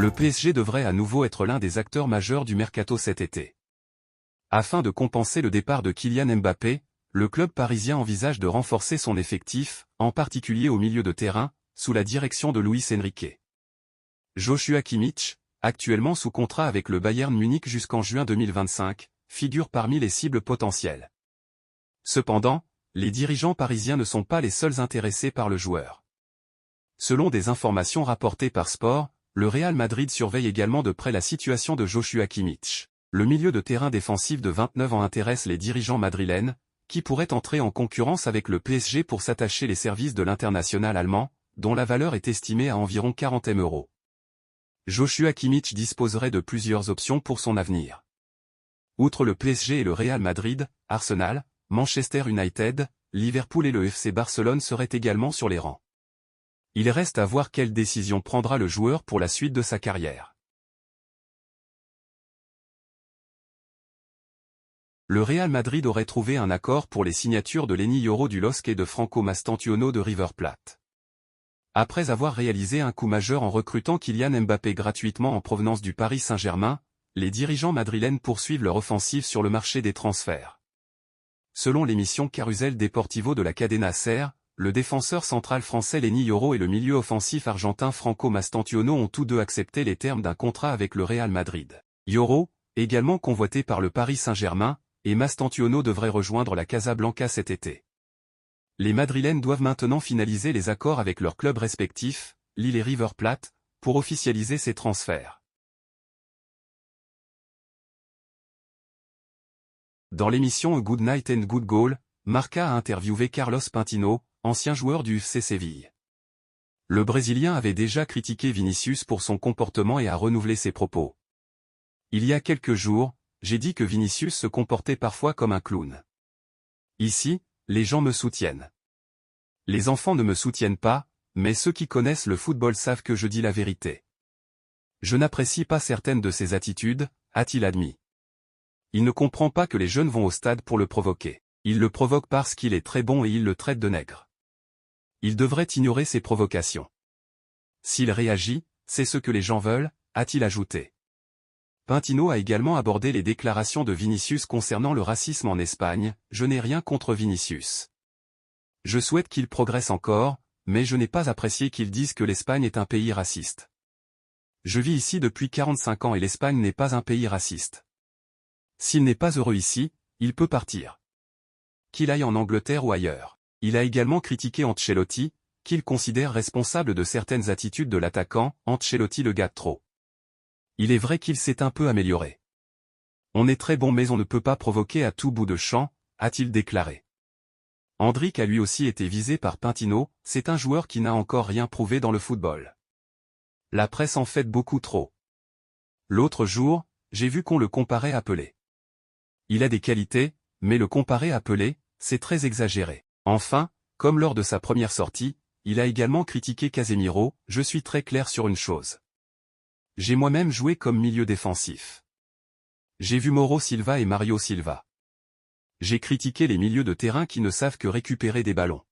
Le PSG devrait à nouveau être l'un des acteurs majeurs du mercato cet été. Afin de compenser le départ de Kylian Mbappé, le club parisien envisage de renforcer son effectif, en particulier au milieu de terrain, sous la direction de Luis Enrique. Joshua Kimmich, actuellement sous contrat avec le Bayern Munich jusqu'en juin 2025, figure parmi les cibles potentielles. Cependant, les dirigeants parisiens ne sont pas les seuls intéressés par le joueur. Selon des informations rapportées par Sport, le Real Madrid surveille également de près la situation de Joshua Kimmich. Le milieu de terrain défensif de 29 ans intéresse les dirigeants madrilènes, qui pourraient entrer en concurrence avec le PSG pour s'attacher les services de l'international allemand, dont la valeur est estimée à environ 40 M €. Joshua Kimmich disposerait de plusieurs options pour son avenir. Outre le PSG et le Real Madrid, Arsenal, Manchester United, Liverpool et le FC Barcelone seraient également sur les rangs. Il reste à voir quelle décision prendra le joueur pour la suite de sa carrière. Le Real Madrid aurait trouvé un accord pour les signatures de Lenny Yoro du LOSC et de Franco Mastantuono de River Plate. Après avoir réalisé un coup majeur en recrutant Kylian Mbappé gratuitement en provenance du Paris Saint-Germain, les dirigeants madrilènes poursuivent leur offensive sur le marché des transferts. Selon l'émission Carousel Deportivo de la Cadena Ser, le défenseur central français Lenny Yoro et le milieu offensif argentin Franco Mastantuono ont tous deux accepté les termes d'un contrat avec le Real Madrid. Yoro, également convoité par le Paris Saint-Germain, et Mastantuono devrait rejoindre la Casablanca cet été. Les Madrilènes doivent maintenant finaliser les accords avec leurs clubs respectifs, Lille et River Plate, pour officialiser ces transferts. Dans l'émission A Good Night and Good Goal, Marca a interviewé Carlos Pintino, ancien joueur du FC Séville. Le Brésilien avait déjà critiqué Vinicius pour son comportement et a renouvelé ses propos. Il y a quelques jours, j'ai dit que Vinicius se comportait parfois comme un clown. Ici, les gens me soutiennent. Les enfants ne me soutiennent pas, mais ceux qui connaissent le football savent que je dis la vérité. Je n'apprécie pas certaines de ses attitudes, a-t-il admis. Il ne comprend pas que les jeunes vont au stade pour le provoquer. Il le provoque parce qu'il est très bon et il le traite de nègre. Il devrait ignorer ces provocations. S'il réagit, c'est ce que les gens veulent, a-t-il ajouté. Pintino a également abordé les déclarations de Vinicius concernant le racisme en Espagne. Je n'ai rien contre Vinicius. Je souhaite qu'il progresse encore, mais je n'ai pas apprécié qu'ils disent que l'Espagne est un pays raciste. Je vis ici depuis 45 ans et l'Espagne n'est pas un pays raciste. S'il n'est pas heureux ici, il peut partir. Qu'il aille en Angleterre ou ailleurs. Il a également critiqué Ancelotti, qu'il considère responsable de certaines attitudes de l'attaquant. Ancelotti le gâte trop. Il est vrai qu'il s'est un peu amélioré. On est très bon mais on ne peut pas provoquer à tout bout de champ, a-t-il déclaré. Endrick a lui aussi été visé par Pintino, c'est un joueur qui n'a encore rien prouvé dans le football. La presse en fait beaucoup trop. L'autre jour, j'ai vu qu'on le comparait à Pelé. Il a des qualités, mais le comparer à Pelé, c'est très exagéré. Enfin, comme lors de sa première sortie, il a également critiqué Casemiro. Je suis très clair sur une chose. J'ai moi-même joué comme milieu défensif. J'ai vu Mauro Silva et Mario Silva. J'ai critiqué les milieux de terrain qui ne savent que récupérer des ballons.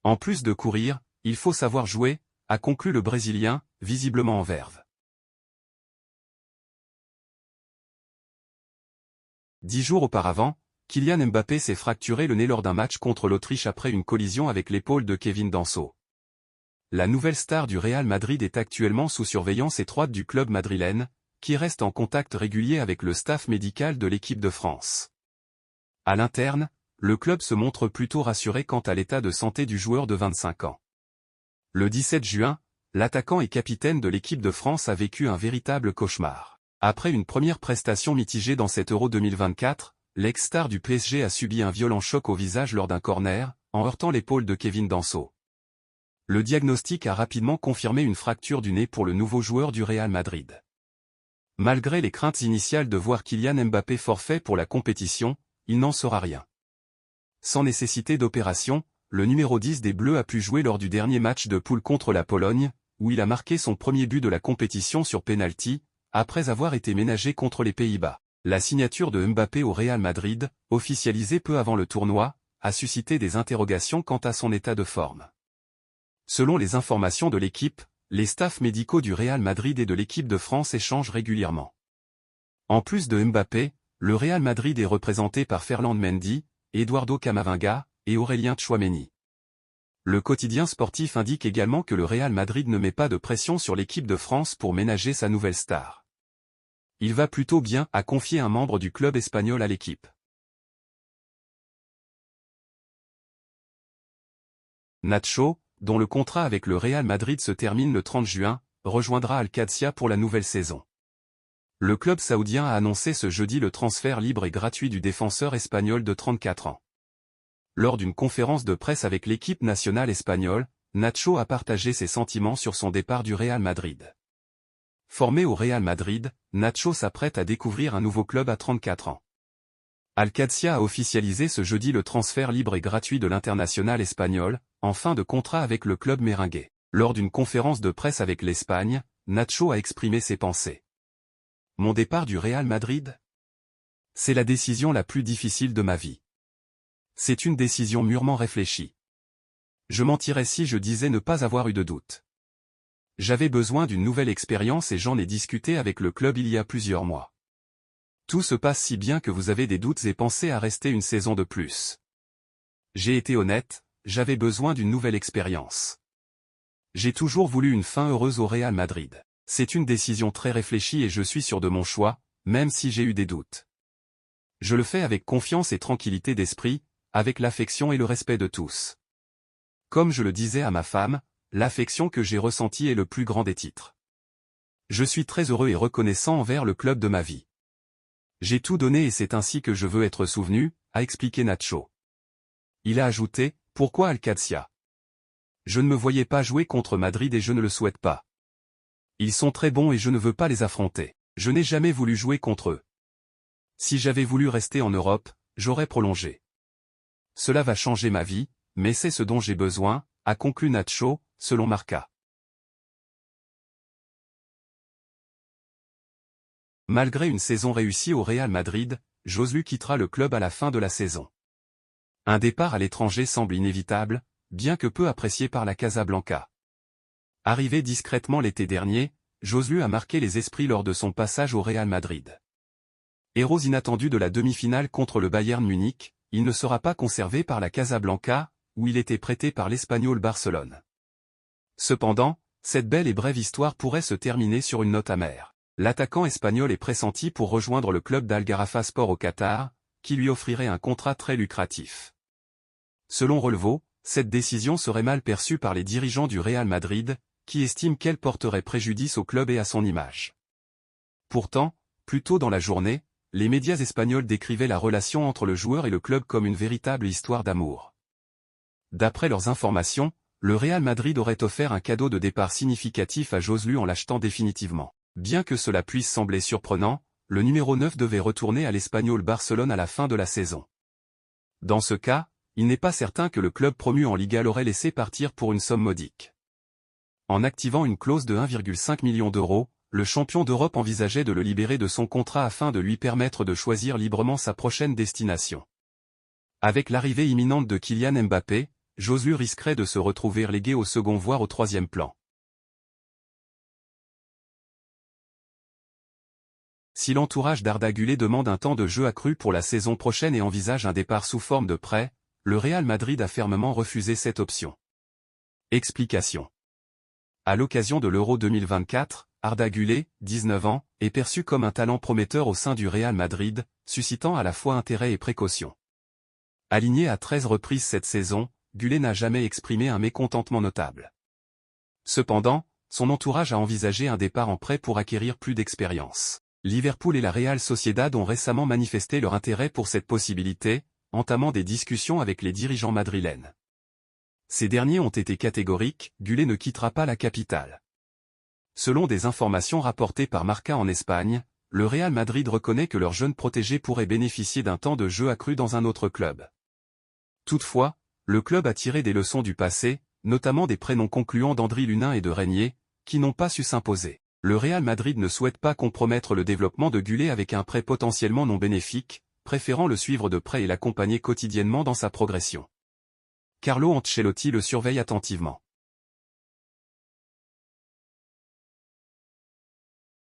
En plus de courir, il faut savoir jouer, a conclu le Brésilien, visiblement en verve. 10 jours auparavant, Kylian Mbappé s'est fracturé le nez lors d'un match contre l'Autriche après une collision avec l'épaule de Kevin Danso. La nouvelle star du Real Madrid est actuellement sous surveillance étroite du club madrilène, qui reste en contact régulier avec le staff médical de l'équipe de France. À l'interne, le club se montre plutôt rassuré quant à l'état de santé du joueur de 25 ans. Le 17 juin, l'attaquant et capitaine de l'équipe de France a vécu un véritable cauchemar. Après une première prestation mitigée dans cet Euro 2024, l'ex-star du PSG a subi un violent choc au visage lors d'un corner, en heurtant l'épaule de Kevin Danso. Le diagnostic a rapidement confirmé une fracture du nez pour le nouveau joueur du Real Madrid. Malgré les craintes initiales de voir Kylian Mbappé forfait pour la compétition, il n'en sera rien. Sans nécessité d'opération, le numéro 10 des Bleus a pu jouer lors du dernier match de poule contre la Pologne, où il a marqué son premier but de la compétition sur penalty, après avoir été ménagé contre les Pays-Bas. La signature de Mbappé au Real Madrid, officialisée peu avant le tournoi, a suscité des interrogations quant à son état de forme. Selon les informations de l'équipe, les staffs médicaux du Real Madrid et de l'équipe de France échangent régulièrement. En plus de Mbappé, le Real Madrid est représenté par Ferland Mendy, Eduardo Camavinga et Aurélien Tchouaméni. Le quotidien sportif indique également que le Real Madrid ne met pas de pression sur l'équipe de France pour ménager sa nouvelle star. Il va plutôt bien, a confié un membre du club espagnol à l'équipe. Nacho, dont le contrat avec le Real Madrid se termine le 30 juin, rejoindra Al-Qadsia pour la nouvelle saison. Le club saoudien a annoncé ce jeudi le transfert libre et gratuit du défenseur espagnol de 34 ans. Lors d'une conférence de presse avec l'équipe nationale espagnole, Nacho a partagé ses sentiments sur son départ du Real Madrid. Formé au Real Madrid, Nacho s'apprête à découvrir un nouveau club à 34 ans. Al-Qadsia a officialisé ce jeudi le transfert libre et gratuit de l'international espagnol, en fin de contrat avec le club merengue. Lors d'une conférence de presse avec l'Espagne, Nacho a exprimé ses pensées. Mon départ du Real Madrid ? C'est la décision la plus difficile de ma vie. C'est une décision mûrement réfléchie. Je mentirais si je disais ne pas avoir eu de doute. J'avais besoin d'une nouvelle expérience et j'en ai discuté avec le club il y a plusieurs mois. Tout se passe si bien que vous avez des doutes et pensez à rester une saison de plus. J'ai été honnête, j'avais besoin d'une nouvelle expérience. J'ai toujours voulu une fin heureuse au Real Madrid. C'est une décision très réfléchie et je suis sûr de mon choix, même si j'ai eu des doutes. Je le fais avec confiance et tranquillité d'esprit, avec l'affection et le respect de tous. Comme je le disais à ma femme, l'affection que j'ai ressentie est le plus grand des titres. Je suis très heureux et reconnaissant envers le club de ma vie. J'ai tout donné et c'est ainsi que je veux être souvenu, a expliqué Nacho. Il a ajouté, pourquoi Al-Qadsia ? Je ne me voyais pas jouer contre Madrid et je ne le souhaite pas. Ils sont très bons et je ne veux pas les affronter. Je n'ai jamais voulu jouer contre eux. Si j'avais voulu rester en Europe, j'aurais prolongé. Cela va changer ma vie, mais c'est ce dont j'ai besoin, a conclu Nacho, selon Marca. Malgré une saison réussie au Real Madrid, Joselu quittera le club à la fin de la saison. Un départ à l'étranger semble inévitable, bien que peu apprécié par la Casablanca. Arrivé discrètement l'été dernier, Joselu a marqué les esprits lors de son passage au Real Madrid. Héros inattendu de la demi-finale contre le Bayern Munich, il ne sera pas conservé par la Casablanca, où il était prêté par l'Espagnol Barcelone. Cependant, cette belle et brève histoire pourrait se terminer sur une note amère. L'attaquant espagnol est pressenti pour rejoindre le club d'Al Gharafa Sport au Qatar, qui lui offrirait un contrat très lucratif. Selon Relevo, cette décision serait mal perçue par les dirigeants du Real Madrid, qui estiment qu'elle porterait préjudice au club et à son image. Pourtant, plus tôt dans la journée, les médias espagnols décrivaient la relation entre le joueur et le club comme une véritable histoire d'amour. D'après leurs informations, le Real Madrid aurait offert un cadeau de départ significatif à Joselu en l'achetant définitivement. Bien que cela puisse sembler surprenant, le numéro 9 devait retourner à l'Espagnol Barcelone à la fin de la saison. Dans ce cas, il n'est pas certain que le club promu en Liga l'aurait laissé partir pour une somme modique. En activant une clause de 1,5 million d'euros, le champion d'Europe envisageait de le libérer de son contrat afin de lui permettre de choisir librement sa prochaine destination. Avec l'arrivée imminente de Kylian Mbappé, Joselu risquerait de se retrouver relégué au second voire au troisième plan. Si l'entourage d'Arda Güler demande un temps de jeu accru pour la saison prochaine et envisage un départ sous forme de prêt, le Real Madrid a fermement refusé cette option. Explication. À l'occasion de l'Euro 2024, Arda Güler, 19 ans, est perçu comme un talent prometteur au sein du Real Madrid, suscitant à la fois intérêt et précaution. Aligné à 13 reprises cette saison, Güler n'a jamais exprimé un mécontentement notable. Cependant, son entourage a envisagé un départ en prêt pour acquérir plus d'expérience. Liverpool et la Real Sociedad ont récemment manifesté leur intérêt pour cette possibilité, entamant des discussions avec les dirigeants madrilènes. Ces derniers ont été catégoriques, Güler ne quittera pas la capitale. Selon des informations rapportées par Marca en Espagne, le Real Madrid reconnaît que leur jeune protégé pourrait bénéficier d'un temps de jeu accru dans un autre club. Toutefois, le club a tiré des leçons du passé, notamment des prénoms concluants d'Andry Lunin et de Régnier, qui n'ont pas su s'imposer. Le Real Madrid ne souhaite pas compromettre le développement de Güler avec un prêt potentiellement non bénéfique, préférant le suivre de près et l'accompagner quotidiennement dans sa progression. Carlo Ancelotti le surveille attentivement.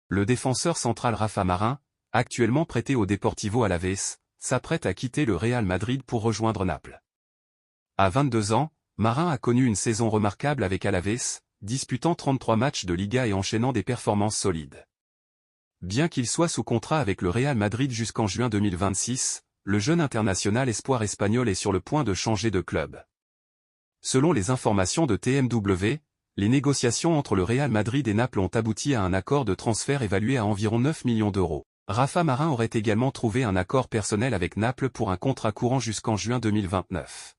Le défenseur central Rafa Marin, actuellement prêté au Deportivo Alavés, s'apprête à quitter le Real Madrid pour rejoindre Naples. À 22 ans, Marin a connu une saison remarquable avec Alavés, disputant 33 matchs de Liga et enchaînant des performances solides. Bien qu'il soit sous contrat avec le Real Madrid jusqu'en juin 2026, le jeune international espoir espagnol est sur le point de changer de club. Selon les informations de TMW, les négociations entre le Real Madrid et Naples ont abouti à un accord de transfert évalué à environ 9 millions d'euros. Rafa Marin aurait également trouvé un accord personnel avec Naples pour un contrat courant jusqu'en juin 2029.